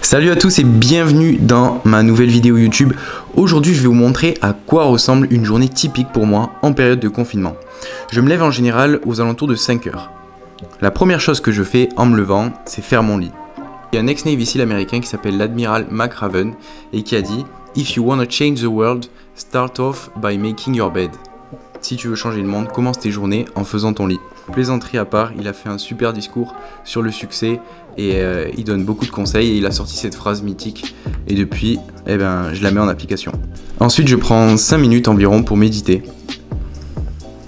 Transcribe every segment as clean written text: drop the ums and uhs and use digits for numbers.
Salut à tous et bienvenue dans ma nouvelle vidéo YouTube. Aujourd'hui je vais vous montrer à quoi ressemble une journée typique pour moi en période de confinement. Je me lève en général aux alentours de 5 heures. La première chose que je fais en me levant, c'est faire mon lit. Il y a un ex-Navy SEAL américain qui s'appelle l'admiral McRaven et qui a dit « If you wanna change the world, start off by making your bed ». Si tu veux changer le monde, commence tes journées en faisant ton lit. Plaisanterie à part, il a fait un super discours sur le succès et il donne beaucoup de conseils et il a sorti cette phrase mythique et depuis, je la mets en application. Ensuite, je prends 5 minutes environ pour méditer.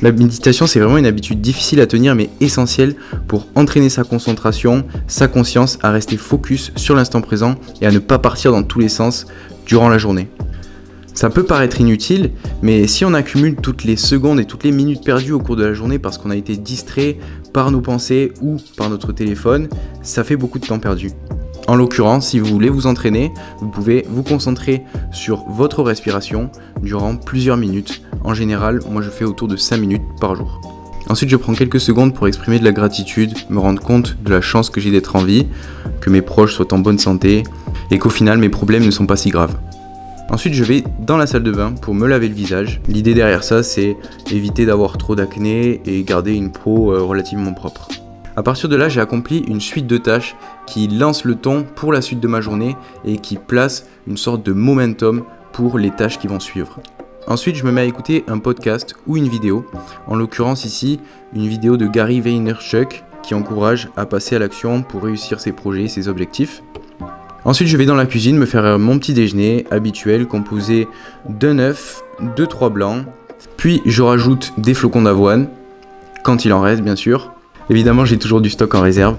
La méditation, c'est vraiment une habitude difficile à tenir mais essentielle pour entraîner sa concentration, sa conscience à rester focus sur l'instant présent et à ne pas partir dans tous les sens durant la journée. Ça peut paraître inutile, mais si on accumule toutes les secondes et toutes les minutes perdues au cours de la journée parce qu'on a été distrait par nos pensées ou par notre téléphone, ça fait beaucoup de temps perdu. En l'occurrence, si vous voulez vous entraîner, vous pouvez vous concentrer sur votre respiration durant plusieurs minutes. En général, moi je fais autour de 5 minutes par jour. Ensuite, je prends quelques secondes pour exprimer de la gratitude, me rendre compte de la chance que j'ai d'être en vie, que mes proches soient en bonne santé et qu'au final mes problèmes ne sont pas si graves. Ensuite, je vais dans la salle de bain pour me laver le visage. L'idée derrière ça, c'est éviter d'avoir trop d'acné et garder une peau relativement propre. À partir de là, j'ai accompli une suite de tâches qui lancent le ton pour la suite de ma journée et qui place une sorte de momentum pour les tâches qui vont suivre. Ensuite, je me mets à écouter un podcast ou une vidéo. En l'occurrence ici, une vidéo de Gary Vaynerchuk qui encourage à passer à l'action pour réussir ses projets, ses objectifs. Ensuite, je vais dans la cuisine me faire mon petit déjeuner habituel composé d'un œuf, de 3 blancs. Puis, je rajoute des flocons d'avoine, quand il en reste bien sûr. Évidemment, j'ai toujours du stock en réserve.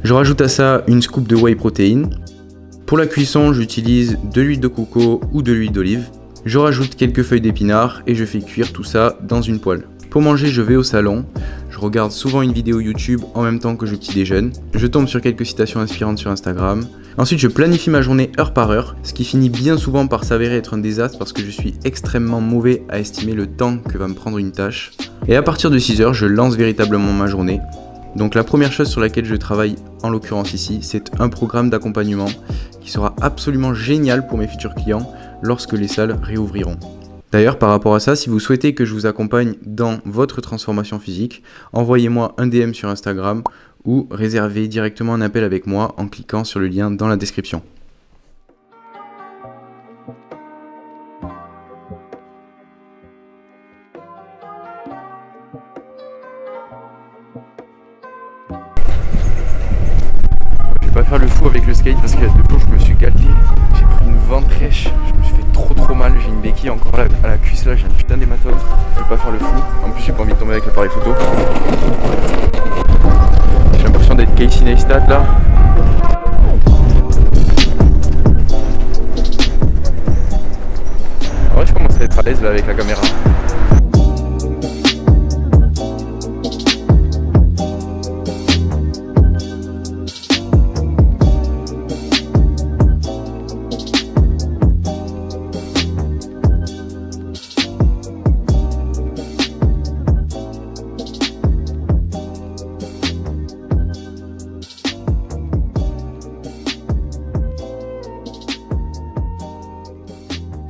Je rajoute à ça une scoop de whey protein. Pour la cuisson, j'utilise de l'huile de coco ou de l'huile d'olive. Je rajoute quelques feuilles d'épinards et je fais cuire tout ça dans une poêle. Pour manger, je vais au salon. Je regarde souvent une vidéo YouTube en même temps que je petit déjeune. Je tombe sur quelques citations inspirantes sur Instagram. Ensuite, je planifie ma journée heure par heure, ce qui finit bien souvent par s'avérer être un désastre parce que je suis extrêmement mauvais à estimer le temps que va me prendre une tâche. Et à partir de 6 heures, je lance véritablement ma journée. Donc la première chose sur laquelle je travaille, en l'occurrence ici, c'est un programme d'accompagnement qui sera absolument génial pour mes futurs clients lorsque les salles réouvriront. D'ailleurs, par rapport à ça, si vous souhaitez que je vous accompagne dans votre transformation physique, envoyez-moi un DM sur Instagram ou réservez directement un appel avec moi en cliquant sur le lien dans la description. Je vais pas faire le fou avec le skate parce qu'il y a 2 jours je me suis gâté, j'ai pris une ventrèche, je me suis fait trop mal, j'ai une béquille encore à la cuisse là, j'ai un putain d'hématome, je vais pas faire le fou, en plus j'ai pas envie de tomber avec l'appareil photo. J'ai l'impression d'être Casey Neistat là. En vrai je commence à être à l'aise là avec la caméra.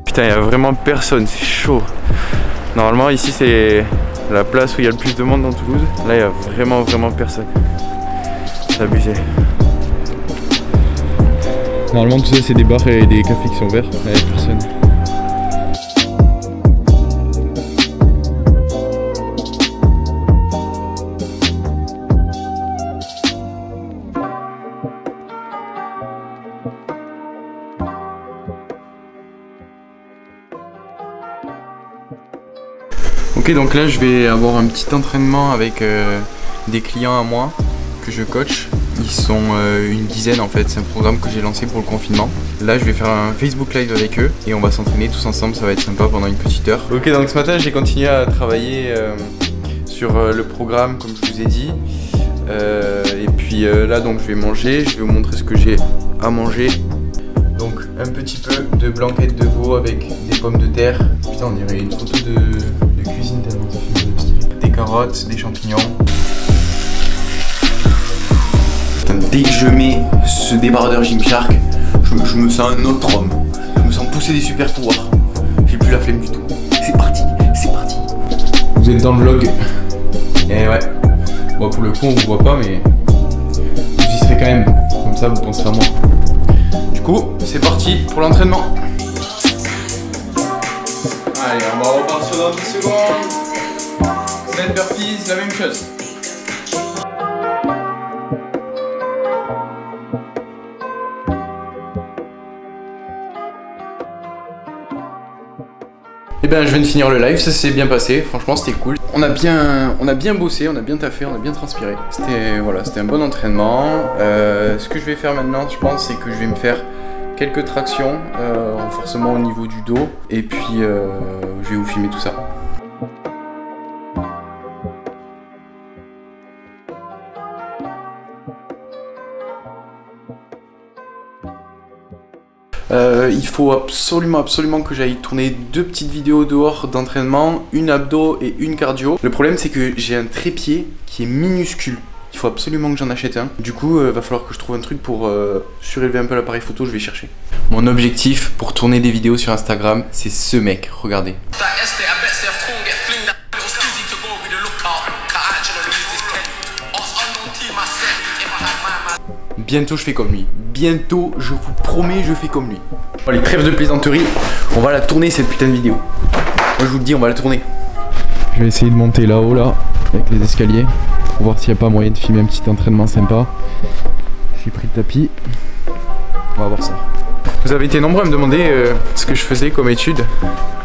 Putain, il n'y a vraiment personne, c'est chaud. Normalement ici c'est la place où il y a le plus de monde dans Toulouse. Là il n'y a vraiment personne. C'est abusé. Normalement tout ça c'est des bars et des cafés qui sont ouverts. Là il n'y a personne. Ok, donc là je vais avoir un petit entraînement avec des clients à moi que je coach. Ils sont une dizaine en fait, c'est un programme que j'ai lancé pour le confinement. Là je vais faire un Facebook Live avec eux et on va s'entraîner tous ensemble, ça va être sympa pendant une petite heure. Ok, donc ce matin j'ai continué à travailler sur le programme comme je vous ai dit. Et puis là donc je vais manger, je vais vous montrer ce que j'ai à manger. Donc un petit peu de blanquette de veau avec des pommes de terre. Putain, on dirait une photo de cuisine tellement ça fait stylé. Des carottes, des champignons. Putain, Dès que je mets ce débardeur Gymshark, je me sens un autre homme. Je me sens pousser des super pouvoirs. J'ai plus la flemme du tout. C'est parti, c'est parti. Vous êtes dans le vlog. Et ouais. Bon, pour le coup, on vous voit pas, mais j'y serai quand même. Comme ça, vous penserez à moi. Du coup, c'est parti pour l'entraînement. Allez, on va repartir dans 10 secondes. Sled burpees, la même chose. Et ben je viens de finir le live, ça s'est bien passé, franchement c'était cool. On a bien bossé, on a bien taffé, on a bien transpiré. C'était un bon entraînement. Ce que je vais faire maintenant, je pense, c'est que je vais me faire quelques tractions, renforcement au niveau du dos, et puis je vais vous filmer tout ça. Il faut absolument que j'aille tourner 2 petites vidéos dehors d'entraînement, une abdos et une cardio. Le problème c'est que j'ai un trépied qui est minuscule. Il faut absolument que j'en achète un. Du coup, va falloir que je trouve un truc pour surélever un peu l'appareil photo, je vais chercher. Mon objectif pour tourner des vidéos sur Instagram, c'est ce mec, regardez. Bientôt je fais comme lui. Bientôt, je vous promets, je fais comme lui. Allez, trêve de plaisanterie, on va la tourner cette putain de vidéo. Moi je vous le dis, on va la tourner. Je vais essayer de monter là-haut là, avec les escaliers, pour voir s'il n'y a pas moyen de filmer un petit entraînement sympa. J'ai pris le tapis. On va voir ça. Vous avez été nombreux à me demander ce que je faisais comme études.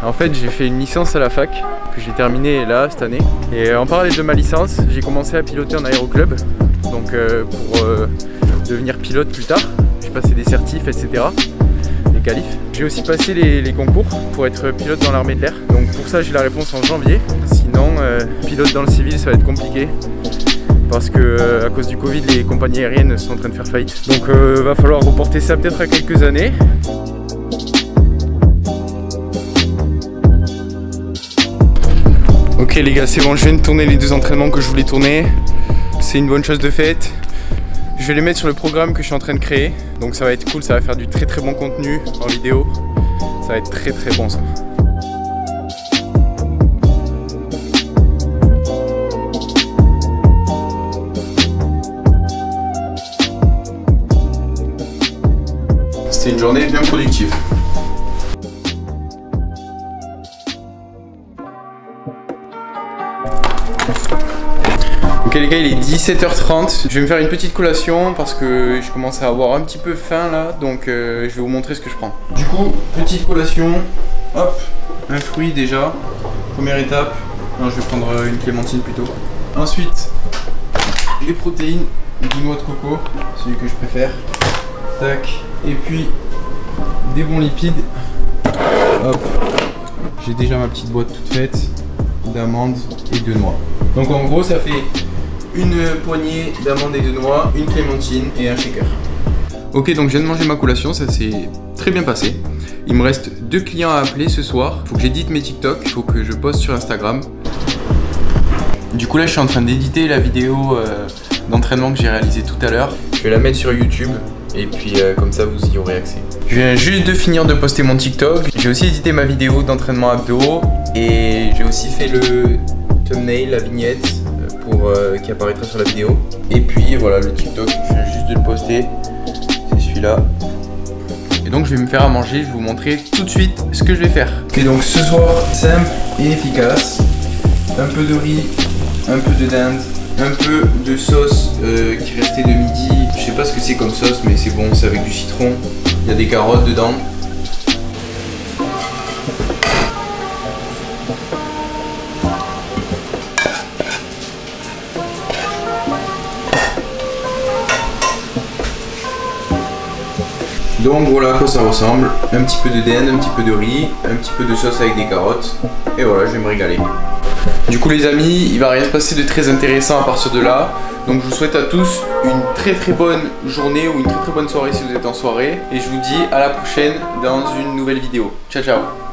En fait, j'ai fait une licence à la fac, que j'ai terminée là cette année. Et en parallèle de ma licence, j'ai commencé à piloter en aéroclub. Donc pour devenir pilote plus tard, j'ai passé des certifs, etc. Les qualifs. J'ai aussi passé les concours pour être pilote dans l'armée de l'air. Donc pour ça j'ai la réponse en janvier. Sinon pilote dans le civil ça va être compliqué. Parce que à cause du Covid les compagnies aériennes sont en train de faire faillite. Donc va falloir reporter ça peut-être à quelques années. Ok les gars, c'est bon, je viens de tourner les 2 entraînements que je voulais tourner. C'est une bonne chose de faite. Je vais les mettre sur le programme que je suis en train de créer. Donc ça va être cool, ça va faire du très bon contenu en vidéo. Ça va être très bon ça. C'était une journée bien productive. Ok les gars, il est 17h30, je vais me faire une petite collation parce que je commence à avoir un petit peu faim là, donc je vais vous montrer ce que je prends. Du coup, petite collation, hop, un fruit déjà, première étape, non je vais prendre une clémentine plutôt. Ensuite, les protéines, du noix de coco, celui que je préfère, tac, et puis des bons lipides, hop, j'ai déjà ma petite boîte toute faite d'amandes et de noix. Donc en gros ça fait une poignée d'amandes et de noix, une clémentine et un shaker. Ok, donc je viens de manger ma collation, ça s'est très bien passé. Il me reste 2 clients à appeler ce soir. Il faut que j'édite mes TikTok, il faut que je poste sur Instagram. Du coup là je suis en train d'éditer la vidéo d'entraînement que j'ai réalisée tout à l'heure. Je vais la mettre sur YouTube et puis comme ça vous y aurez accès. Je viens juste de finir de poster mon TikTok. J'ai aussi édité ma vidéo d'entraînement abdos et j'ai aussi fait le thumbnail, la vignette qui apparaîtra sur la vidéo. Et puis voilà le TikTok, je viens juste de le poster, c'est celui-là. Et donc je vais me faire à manger, je vais vous montrer tout de suite ce que je vais faire. Et donc ce soir, simple et efficace, un peu de riz, un peu de dinde, un peu de sauce qui restait de midi. Je sais pas ce que c'est comme sauce mais c'est bon, c'est avec du citron, il y a des carottes dedans. Donc voilà à quoi ça ressemble, un petit peu de dinde, un petit peu de riz, un petit peu de sauce avec des carottes, et voilà, je vais me régaler. Du coup les amis, il va rien se passer de très intéressant à partir de là, donc je vous souhaite à tous une très bonne journée ou une très bonne soirée si vous êtes en soirée, et je vous dis à la prochaine dans une nouvelle vidéo. Ciao ciao.